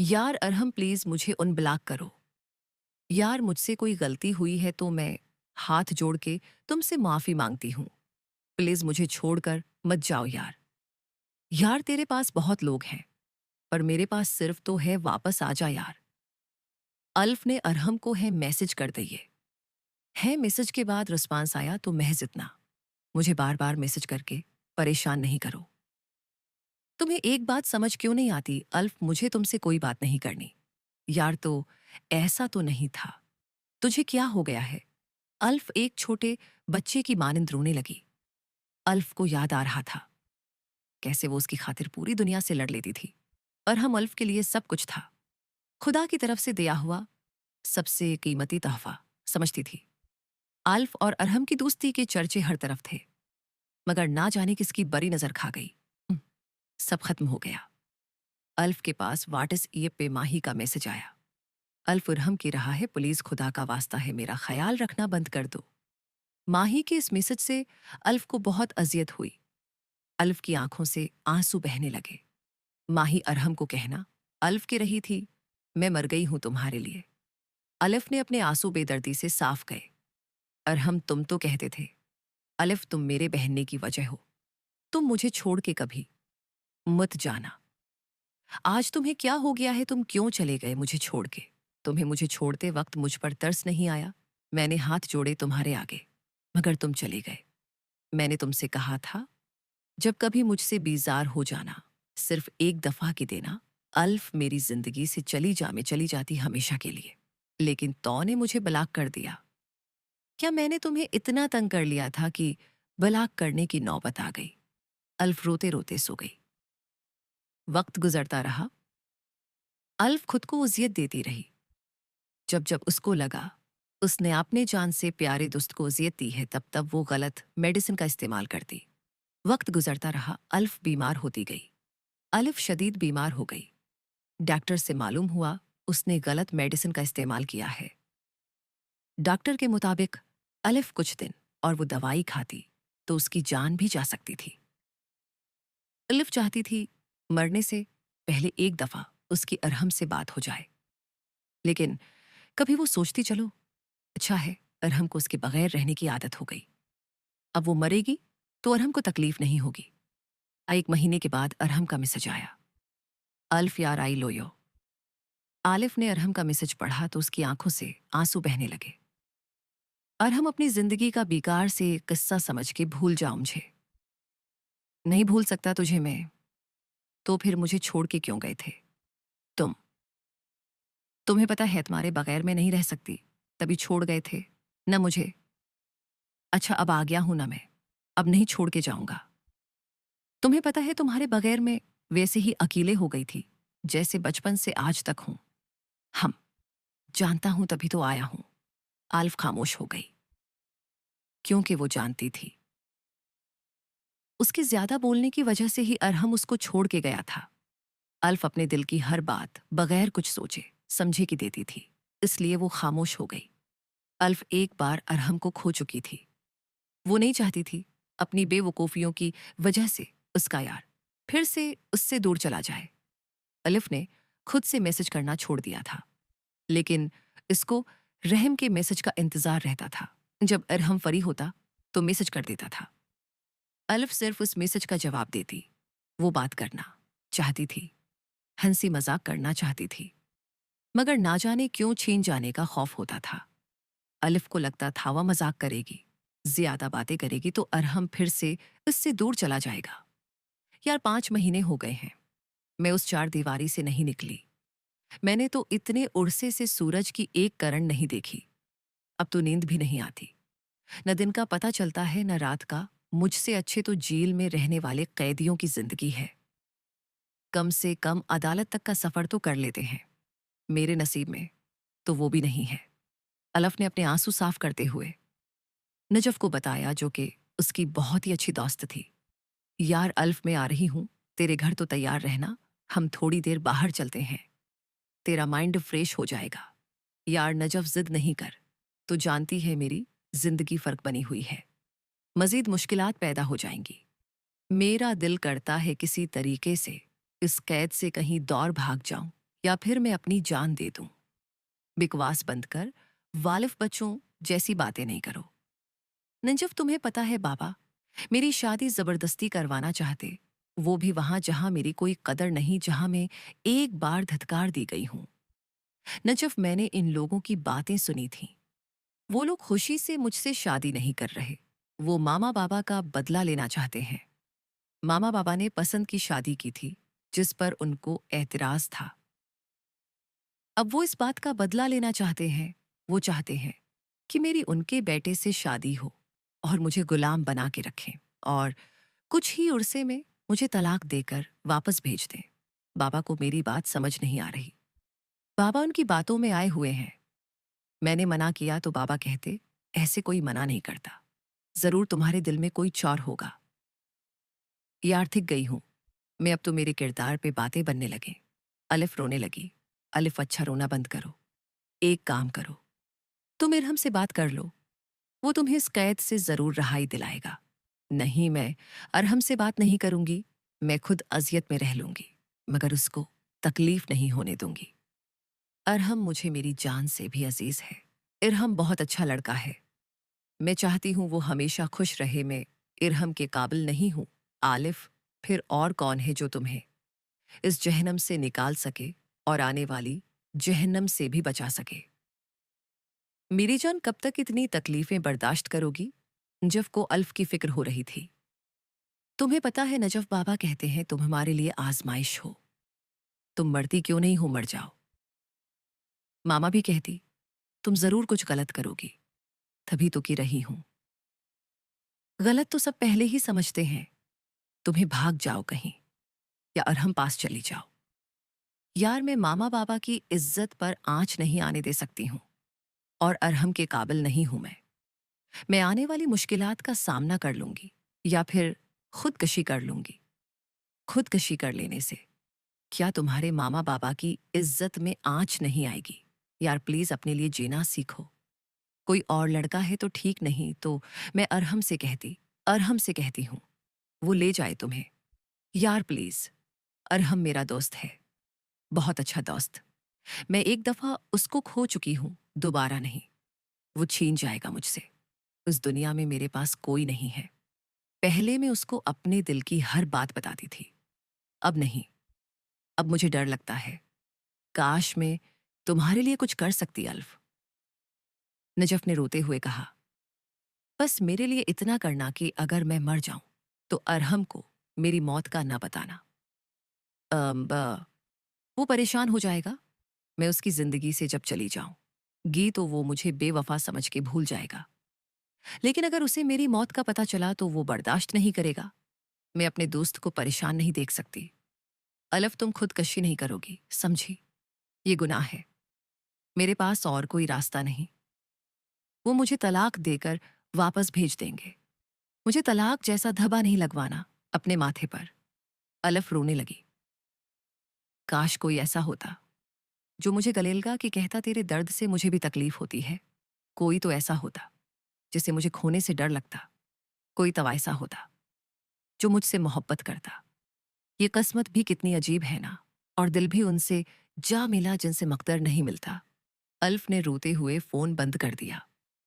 यार अरहम प्लीज मुझे अनब्लॉक करो। यार मुझसे कोई गलती हुई है तो मैं हाथ जोड़ के तुमसे माफी मांगती हूँ। प्लीज मुझे छोड़कर मत जाओ यार। यार तेरे पास बहुत लोग हैं पर मेरे पास सिर्फ तो है, वापस आ जा यार। अल्फ ने अरहम को है मैसेज कर दिए है। मैसेज के बाद रिस्पांस आया तो महज इतना, मुझे बार बार मैसेज करके परेशान नहीं करो। तुम्हें एक बात समझ क्यों नहीं आती अल्फ, मुझे तुमसे कोई बात नहीं करनी। यार तो ऐसा तो नहीं था। तुझे क्या हो गया है? अल्फ एक छोटे बच्चे की मानिंद रोने लगी। अल्फ को याद आ रहा था कैसे वो उसकी खातिर पूरी दुनिया से लड़ लेती थी और हम अल्फ के लिए सब कुछ था, खुदा की तरफ से दिया हुआ सबसे कीमती तोहफा समझती थी। अल्फ और अरहम की दोस्ती के चर्चे हर तरफ थे, मगर ना जाने किसकी बड़ी नजर खा गई। सब खत्म हो गया। अल्फ के पास वाटिस ये पे माही का मैसेज आया। अल्फ अरहम की रहा है, पुलिस खुदा का वास्ता है मेरा ख्याल रखना बंद कर दो। माही के इस मैसेज से अल्फ को बहुत अजियत हुई। अल्फ की आंखों से आंसू बहने लगे। माही अरहम को कहना अल्फ की रही थी, मैं मर गई हूं तुम्हारे लिए। अल्फ ने अपने आंसू बेदर्दी से साफ गए। अरहम तुम तो कहते थे अल्फ तुम मेरे बहनने की वजह हो, तुम मुझे छोड़ के कभी मत जाना। आज तुम्हें क्या हो गया है? तुम क्यों चले गए मुझे छोड़ के? तुम्हें मुझे छोड़ते वक्त मुझ पर तरस नहीं आया? मैंने हाथ जोड़े तुम्हारे आगे, मगर तुम चले गए। मैंने तुमसे कहा था जब कभी मुझसे बीजार हो जाना, सिर्फ एक दफा की देना। अल्फ मेरी जिंदगी से चली जा, मैं चली जाती हमेशा के लिए, लेकिन तो ने मुझे ब्लॉक कर दिया। क्या मैंने तुम्हें इतना तंग कर लिया था कि ब्लॉक करने की नौबत आ गई? अल्फ रोते रोते सो गई। वक्त गुजरता रहा। अल्फ खुद को अजियत देती रही। जब जब उसको लगा उसने अपने जान से प्यारे दोस्त को अजियत दी है, तब तब वो गलत मेडिसिन का इस्तेमाल करती। वक्त गुजरता रहा। अल्फ बीमार होती गई। अल्फ शदीद बीमार हो गई। डॉक्टर से मालूम हुआ उसने गलत मेडिसिन का इस्तेमाल किया है। डॉक्टर के मुताबिक अल्फ कुछ दिन और वो दवाई खाती तो उसकी जान भी जा सकती थी। अल्फ चाहती थी मरने से पहले एक दफा उसकी अरहम से बात हो जाए, लेकिन कभी वो सोचती चलो अच्छा है, अरहम को उसके बगैर रहने की आदत हो गई। अब वो मरेगी तो अरहम को तकलीफ नहीं होगी। 1 महीने के बाद अरहम का मैसेज आया। अल्फ यार आई लोयो। आलिफ ने अरहम का मैसेज पढ़ा तो उसकी आंखों से आंसू बहने लगे। अरहम अपनी जिंदगी का बेकार से किस्सा समझ के भूल जाओ मुझे। नहीं भूल सकता तुझे मैं, तो फिर मुझे छोड़ के क्यों गए थे तुम? तुम्हें पता है तुम्हारे बगैर मैं नहीं रह सकती, तभी छोड़ गए थे न मुझे। अच्छा अब आ गया हूं ना मैं, अब नहीं छोड़ के जाऊंगा। तुम्हें पता है तुम्हारे बगैर मैं वैसे ही अकेले हो गई थी जैसे बचपन से आज तक हूं। हम जानता हूं तभी तो आया हूं। आल्फ खामोश हो गई क्योंकि वो जानती थी उसके ज्यादा बोलने की वजह से ही अरहम उसको छोड़ के गया था। अल्फ अपने दिल की हर बात बगैर कुछ सोचे समझे की देती थी, इसलिए वो खामोश हो गई। अल्फ एक बार अरहम को खो चुकी थी। वो नहीं चाहती थी अपनी बेवकूफियों की वजह से उसका यार फिर से उससे दूर चला जाए। अलिफ ने खुद से मैसेज करना छोड़ दिया था, लेकिन इसको रहम के मैसेज का इंतजार रहता था। जब अरहम फरी होता तो मैसेज कर देता था। अलिफ सिर्फ उस मैसेज का जवाब देती। वो बात करना चाहती थी, हंसी मजाक करना चाहती थी, मगर ना जाने क्यों छीन जाने का खौफ होता था। अलिफ को लगता था वह मजाक करेगी, ज्यादा बातें करेगी तो अरहम फिर से उससे दूर चला जाएगा। यार 5 महीने हो गए हैं, मैं उस चार दीवारी से नहीं निकली। मैंने तो इतने उड़से से सूरज की एक किरण नहीं देखी। अब तो नींद भी नहीं आती। न दिन का पता चलता है न रात का। मुझसे अच्छे तो जेल में रहने वाले कैदियों की जिंदगी है। कम से कम अदालत तक का सफर तो कर लेते हैं। मेरे नसीब में तो वो भी नहीं है। अलफ ने अपने आंसू साफ करते हुए नजफ को बताया, जो कि उसकी बहुत ही अच्छी दोस्त थी। यार अल्फ मैं आ रही हूं, तेरे घर तो तैयार रहना, हम थोड़ी देर बाहर चलते हैं, तेरा माइंड फ्रेश हो जाएगा। यार नजफ जिद नहीं कर, तो जानती है मेरी जिंदगी फर्क बनी हुई है, मजीद मुश्किलात पैदा हो जाएंगी। मेरा दिल करता है किसी तरीके से इस कैद से कहीं दौड़ भाग जाऊं या फिर मैं अपनी जान दे दूं। बकवास बंद कर, वालिफ बच्चों जैसी बातें नहीं करो। नंजफ, तुम्हें पता है बाबा, मेरी शादी जबरदस्ती करवाना चाहते, वो भी वहां जहां मेरी कोई कदर नहीं, जहां मैं एक बार धत्कार दी गई हूं। नजफ, मैंने इन लोगों की बातें सुनी थीं। वो लोग खुशी से मुझसे शादी नहीं कर रहे, वो मामा बाबा का बदला लेना चाहते हैं। मामा बाबा ने पसंद की शादी की थी, जिस पर उनको एतराज था। अब वो इस बात का बदला लेना चाहते हैं। वो चाहते हैं कि मेरी उनके बेटे से शादी हो और मुझे गुलाम बना के रखें, और कुछ ही उर्से में मुझे तलाक देकर वापस भेज दें। बाबा को मेरी बात समझ नहीं आ रही। बाबा उनकी बातों में आए हुए हैं। मैंने मना किया तो बाबा कहते, ऐसे कोई मना नहीं करता, जरूर तुम्हारे दिल में कोई चौर होगा। यार, थिक गई हूं मैं, अब तो मेरे किरदार पे बातें बनने लगे। अलिफ रोने लगी। अलिफ, अच्छा रोना बंद करो। एक काम करो, तुम इरहम से बात कर लो, वो तुम्हें इस कैद से जरूर रहाई दिलाएगा। नहीं, मैं अरहम से बात नहीं करूंगी, मैं खुद अजियत में रह लूंगी, मगर उसको तकलीफ नहीं होने दूंगी। अरहम मुझे मेरी जान से भी अजीज है। इरहम बहुत अच्छा लड़का है, मैं चाहती हूं वो हमेशा खुश रहे। मैं इरहम के काबिल नहीं हूं। आलिफ, फिर और कौन है जो तुम्हें इस जहन्नम से निकाल सके और आने वाली जहन्नम से भी बचा सके? मेरी जान, कब तक इतनी तकलीफें बर्दाश्त करोगी? नजफ को अल्फ की फिक्र हो रही थी। तुम्हें पता है, नजफ बाबा कहते हैं तुम हमारे लिए आजमाइश हो, तुम मरती क्यों नहीं हो, मर जाओ। मामा भी कहती, तुम जरूर कुछ गलत करोगी, तभी तो की रही हूं। गलत तो सब पहले ही समझते हैं, तुम्हें भाग जाओ कहीं, या अरहम पास चली जाओ। यार, मैं मामा बाबा की इज्जत पर आंच नहीं आने दे सकती हूं, और अरहम के काबिल नहीं हूं मैं आने वाली मुश्किलात का सामना कर लूंगी, या फिर खुदकशी कर लूंगी। खुदकशी कर लेने से क्या तुम्हारे मामा बाबा की इज्जत में आंच नहीं आएगी? यार प्लीज, अपने लिए जीना सीखो। कोई और लड़का है तो ठीक, नहीं तो मैं अरहम से कहती हूं, वो ले जाए तुम्हें। यार प्लीज, अरहम मेरा दोस्त है, बहुत अच्छा दोस्त। मैं एक दफा उसको खो चुकी हूं, दोबारा नहीं। वो छीन जाएगा मुझसे। उस दुनिया में मेरे पास कोई नहीं है। पहले मैं उसको अपने दिल की हर बात बताती थी, अब नहीं। अब मुझे डर लगता है। काश मैं तुम्हारे लिए कुछ कर सकती, अल्फ। नजफ ने रोते हुए कहा, बस मेरे लिए इतना करना कि अगर मैं मर जाऊं तो अरहम को मेरी मौत का ना बताना। वो परेशान हो जाएगा, मैं उसकी जिंदगी से जब चली जाऊंगी तो वो मुझे बेवफा समझ के भूल जाएगा। लेकिन अगर उसे मेरी मौत का पता चला तो वो बर्दाश्त नहीं करेगा। मैं अपने दोस्त को परेशान नहीं देख सकती। अलफ, तुम खुदकशी नहीं करोगी, समझी? ये गुनाह है। मेरे पास और कोई रास्ता नहीं। वो मुझे तलाक देकर वापस भेज देंगे। मुझे तलाक जैसा धब्बा नहीं लगवाना अपने माथे पर। अलफ रोने लगी। काश कोई ऐसा होता जो मुझे गलेलगा कि कहता, तेरे दर्द से मुझे भी तकलीफ होती है। कोई तो ऐसा होता जिसे मुझे खोने से डर लगता। कोई तो ऐसा होता जो मुझसे मोहब्बत करता। ये किस्मत भी कितनी अजीब है ना, और दिल भी उनसे जा मिला जिनसे मकदर नहीं मिलता। अल्फ ने रोते हुए फोन बंद कर दिया।